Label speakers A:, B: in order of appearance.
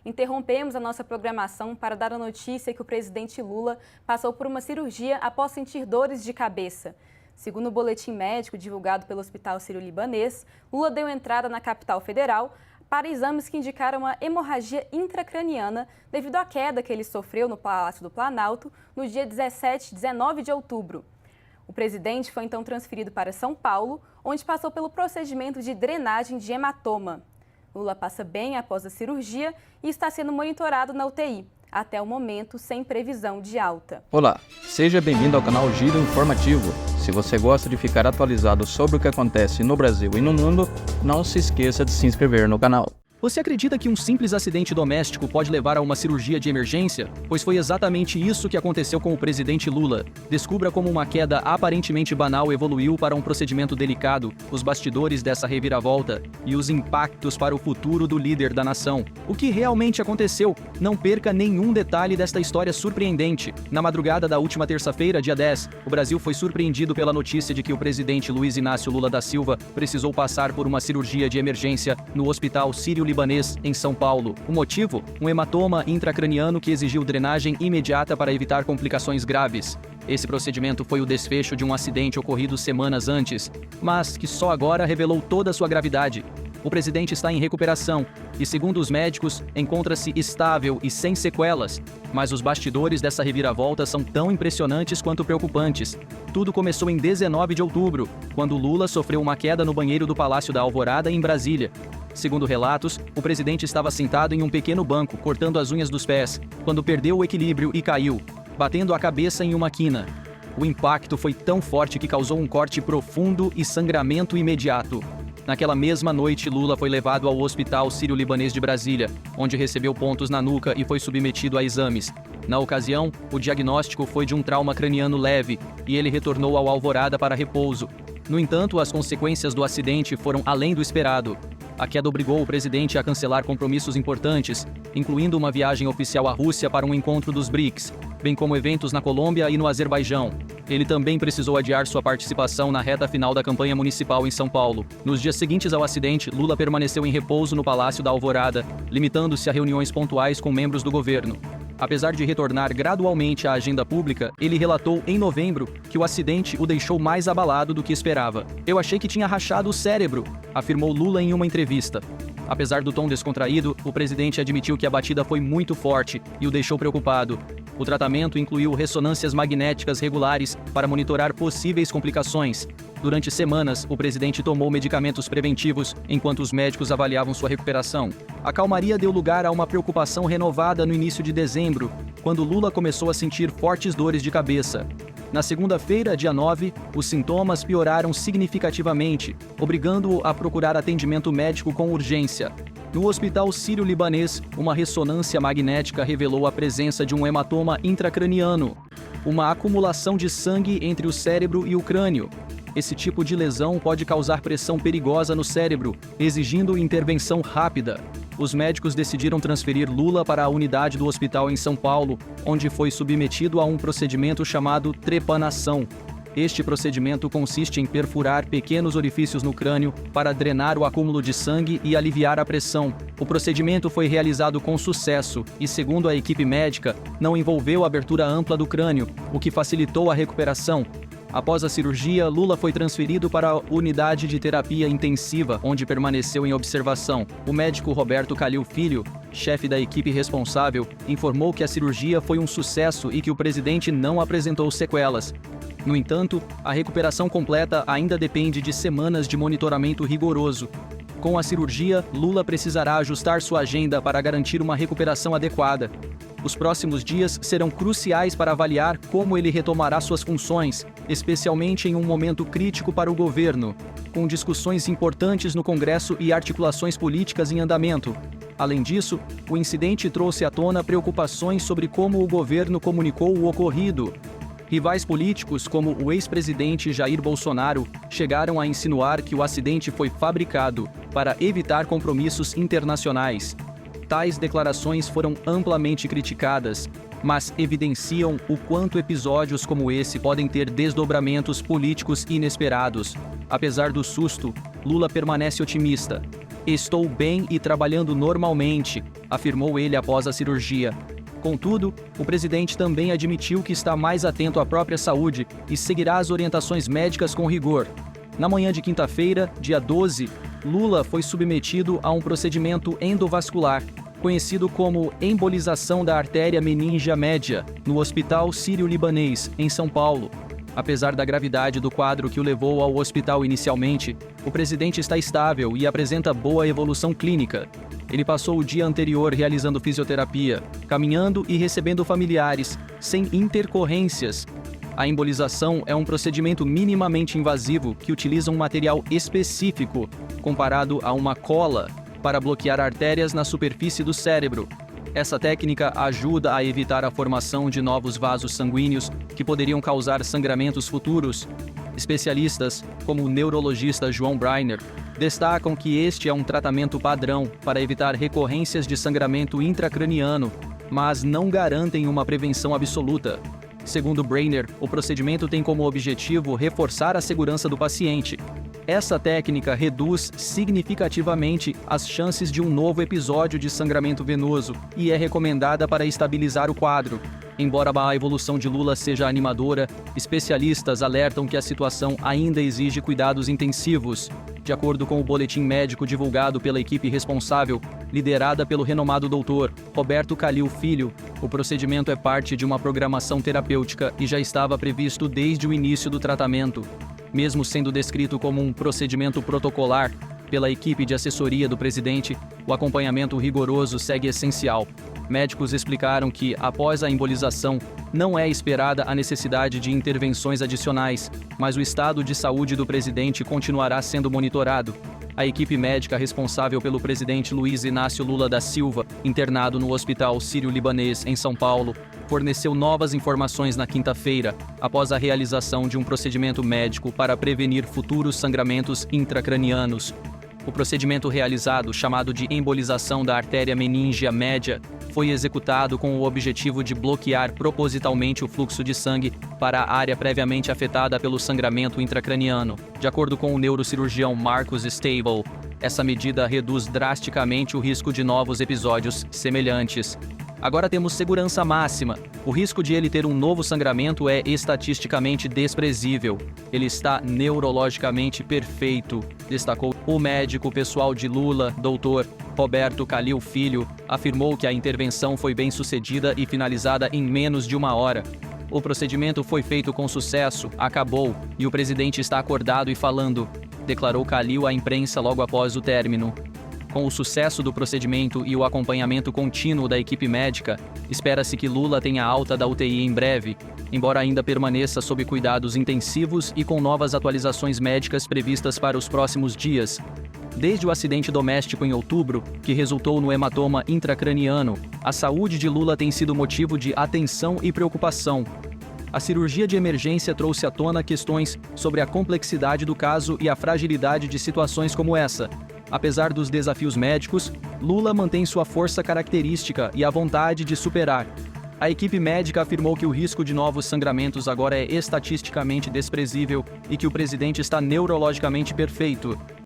A: interrompemos a nossa programação para dar a notícia que o presidente Lula passou por uma cirurgia após sentir dores de cabeça. Segundo o boletim médico divulgado pelo Hospital Sírio-Libanês, Lula deu entrada na capital federal para exames que indicaram uma hemorragia intracraniana devido à queda que ele sofreu no Palácio do Planalto no dia 19 de outubro. O presidente foi então transferido para São Paulo, onde passou pelo procedimento de drenagem de hematoma. Lula passa bem após a cirurgia e está sendo monitorado na UTI, até o momento sem previsão de alta.
B: Olá, seja bem-vindo ao canal Giro Informativo. Se você gosta de ficar atualizado sobre o que acontece no Brasil e no mundo, não se esqueça de se inscrever no canal.
C: Você acredita que um simples acidente doméstico pode levar a uma cirurgia de emergência? Pois foi exatamente isso que aconteceu com o presidente Lula. Descubra como uma queda aparentemente banal evoluiu para um procedimento delicado, os bastidores dessa reviravolta e os impactos para o futuro do líder da nação. O que realmente aconteceu? Não perca nenhum detalhe desta história surpreendente. Na madrugada da última terça-feira, dia 10, o Brasil foi surpreendido pela notícia de que o presidente Luiz Inácio Lula da Silva precisou passar por uma cirurgia de emergência no Hospital Sírio-Libanês, em São Paulo. O motivo? Um hematoma intracraniano que exigiu drenagem imediata para evitar complicações graves. Esse procedimento foi o desfecho de um acidente ocorrido semanas antes, mas que só agora revelou toda a sua gravidade. O presidente está em recuperação e, segundo os médicos, encontra-se estável e sem sequelas. Mas os bastidores dessa reviravolta são tão impressionantes quanto preocupantes. Tudo começou em 19 de outubro, quando Lula sofreu uma queda no banheiro do Palácio da Alvorada, em Brasília. Segundo relatos, o presidente estava sentado em um pequeno banco, cortando as unhas dos pés, quando perdeu o equilíbrio e caiu, batendo a cabeça em uma quina. O impacto foi tão forte que causou um corte profundo e sangramento imediato. Naquela mesma noite, Lula foi levado ao Hospital Sírio-Libanês de Brasília, onde recebeu pontos na nuca e foi submetido a exames. Na ocasião, o diagnóstico foi de um trauma craniano leve e ele retornou ao Alvorada para repouso. No entanto, as consequências do acidente foram além do esperado. A queda obrigou o presidente a cancelar compromissos importantes, incluindo uma viagem oficial à Rússia para um encontro dos BRICS, bem como eventos na Colômbia e no Azerbaijão. Ele também precisou adiar sua participação na reta final da campanha municipal em São Paulo. Nos dias seguintes ao acidente, Lula permaneceu em repouso no Palácio da Alvorada, limitando-se a reuniões pontuais com membros do governo. Apesar de retornar gradualmente à agenda pública, ele relatou em novembro que o acidente o deixou mais abalado do que esperava. "Eu achei que tinha rachado o cérebro", afirmou Lula em uma entrevista. Apesar do tom descontraído, o presidente admitiu que a batida foi muito forte e o deixou preocupado. O tratamento incluiu ressonâncias magnéticas regulares para monitorar possíveis complicações. Durante semanas, o presidente tomou medicamentos preventivos enquanto os médicos avaliavam sua recuperação. A calmaria deu lugar a uma preocupação renovada no início de dezembro, quando Lula começou a sentir fortes dores de cabeça. Na segunda-feira, dia 9, os sintomas pioraram significativamente, obrigando-o a procurar atendimento médico com urgência. No Hospital Sírio-Libanês, uma ressonância magnética revelou a presença de um hematoma intracraniano, uma acumulação de sangue entre o cérebro e o crânio. Esse tipo de lesão pode causar pressão perigosa no cérebro, exigindo intervenção rápida. Os médicos decidiram transferir Lula para a unidade do hospital em São Paulo, onde foi submetido a um procedimento chamado trepanação. Este procedimento consiste em perfurar pequenos orifícios no crânio para drenar o acúmulo de sangue e aliviar a pressão. O procedimento foi realizado com sucesso e, segundo a equipe médica, não envolveu a abertura ampla do crânio, o que facilitou a recuperação. Após a cirurgia, Lula foi transferido para a unidade de terapia intensiva, onde permaneceu em observação. O médico Roberto Calil Filho, chefe da equipe responsável, informou que a cirurgia foi um sucesso e que o presidente não apresentou sequelas. No entanto, a recuperação completa ainda depende de semanas de monitoramento rigoroso. Com a cirurgia, Lula precisará ajustar sua agenda para garantir uma recuperação adequada. Os próximos dias serão cruciais para avaliar como ele retomará suas funções, especialmente em um momento crítico para o governo, com discussões importantes no Congresso e articulações políticas em andamento. Além disso, o incidente trouxe à tona preocupações sobre como o governo comunicou o ocorrido. Rivais políticos como o ex-presidente Jair Bolsonaro chegaram a insinuar que o acidente foi fabricado para evitar compromissos internacionais. Tais declarações foram amplamente criticadas, mas evidenciam o quanto episódios como esse podem ter desdobramentos políticos inesperados. Apesar do susto, Lula permanece otimista. "Estou bem e trabalhando normalmente", afirmou ele após a cirurgia. Contudo, o presidente também admitiu que está mais atento à própria saúde e seguirá as orientações médicas com rigor. Na manhã de quinta-feira, dia 12, Lula foi submetido a um procedimento endovascular, conhecido como embolização da artéria meníngea média, no Hospital Sírio-Libanês, em São Paulo. Apesar da gravidade do quadro que o levou ao hospital inicialmente, o presidente está estável e apresenta boa evolução clínica. Ele passou o dia anterior realizando fisioterapia, caminhando e recebendo familiares, sem intercorrências. A embolização é um procedimento minimamente invasivo que utiliza um material específico, comparado a uma cola, para bloquear artérias na superfície do cérebro. Essa técnica ajuda a evitar a formação de novos vasos sanguíneos que poderiam causar sangramentos futuros. Especialistas, como o neurologista João Breiner, destacam que este é um tratamento padrão para evitar recorrências de sangramento intracraniano, mas não garantem uma prevenção absoluta. Segundo Breiner, o procedimento tem como objetivo reforçar a segurança do paciente. Essa técnica reduz significativamente as chances de um novo episódio de sangramento venoso e é recomendada para estabilizar o quadro. Embora a evolução de Lula seja animadora, especialistas alertam que a situação ainda exige cuidados intensivos. De acordo com o boletim médico divulgado pela equipe responsável, liderada pelo renomado doutor Roberto Calil Filho, o procedimento é parte de uma programação terapêutica e já estava previsto desde o início do tratamento. Mesmo sendo descrito como um procedimento protocolar pela equipe de assessoria do presidente, o acompanhamento rigoroso segue essencial. Médicos explicaram que, após a embolização, não é esperada a necessidade de intervenções adicionais, mas o estado de saúde do presidente continuará sendo monitorado. A equipe médica responsável pelo presidente Luiz Inácio Lula da Silva, internado no Hospital Sírio-Libanês, em São Paulo, forneceu novas informações na quinta-feira, após a realização de um procedimento médico para prevenir futuros sangramentos intracranianos. O procedimento realizado, chamado de embolização da artéria meníngea média, foi executado com o objetivo de bloquear propositalmente o fluxo de sangue para a área previamente afetada pelo sangramento intracraniano. De acordo com o neurocirurgião Marcus Stable, essa medida reduz drasticamente o risco de novos episódios semelhantes. Agora temos segurança máxima. O risco de ele ter um novo sangramento é estatisticamente desprezível. Ele está neurologicamente perfeito, destacou o médico pessoal de Lula, Dr. Roberto Calil Filho, afirmou que a intervenção foi bem sucedida e finalizada em menos de 1 hora. O procedimento foi feito com sucesso, acabou, e o presidente está acordado e falando, declarou Calil à imprensa logo após o término. Com o sucesso do procedimento e o acompanhamento contínuo da equipe médica, espera-se que Lula tenha alta da UTI em breve, embora ainda permaneça sob cuidados intensivos e com novas atualizações médicas previstas para os próximos dias. Desde o acidente doméstico em outubro, que resultou no hematoma intracraniano, a saúde de Lula tem sido motivo de atenção e preocupação. A cirurgia de emergência trouxe à tona questões sobre a complexidade do caso e a fragilidade de situações como essa. Apesar dos desafios médicos, Lula mantém sua força característica e a vontade de superar. A equipe médica afirmou que o risco de novos sangramentos agora é estatisticamente desprezível e que o presidente está neurologicamente perfeito.